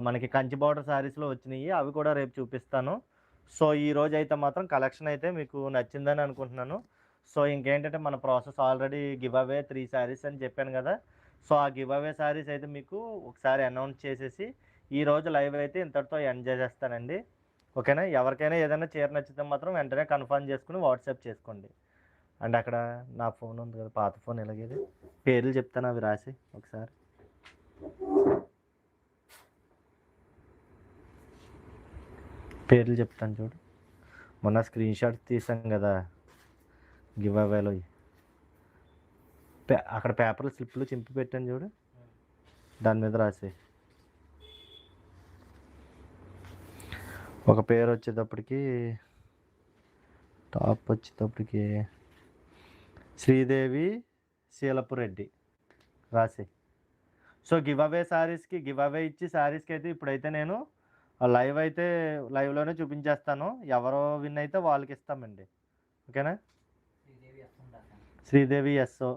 మనకి కంచి బార్డర్ శారీస్‌లో వచ్చినియి. అవి కూడా రేపు చూపిస్తాను. సో, ఈరోజైతే మాత్రం కలెక్షన్ అయితే మీకు నచ్చిందని అనుకుంటున్నాను. సో, ఇంకేంటంటే మన process already give away 3 saris అని చెప్పాను గదా! సో, ఆ గివ్ అవే శారీస్ అయితే మీకు ఒకసారి అనౌన్స్ చేసేసి, ఈరోజు లైవ్ అయితే ఇంతటితో ఎండ్ చేసేస్తానండి. ఓకేనా? ఎవరికైనా ఏదైనా చీర నచ్చితే మాత్రం వెంటనే కన్ఫర్మ్ చేసుకొని వాట్సాప్ చేసుకోండి. అండ్ అక్కడ నా ఫోన్ ఉంది కదా! పాత ఫోన్ ఎలాగేది? పేర్లు చెప్తాను అవి రాసి ఒకసారి. పేర్లు చెప్తాను చూడు. మొన్న స్క్రీన్ షాట్స్ తీసాం కదా! గివ్ అవేలోయి. అక్కడ పేపర్లు స్లిప్లు చింపి పెట్టాను చూడు. దాని మీద రాసి. ఒక పేరు వచ్చేటప్పటికి టాప్ వచ్చేటప్పటికి శ్రీదేవి శీలపురెడ్డి రాసి. సో, గివ్ అవే శారీస్‌కి గివ్ అవే ఇచ్చి శారీస్‌కి అయితే ఇప్పుడైతే నేను లైవ్ అయితే లైవ్‌లోనే చూపించేస్తాను. ఎవరు విన్ అయితే వాళ్ళకి ఇస్తామండి. ఓకేనా? శ్రీదేవి ఎస్ఓ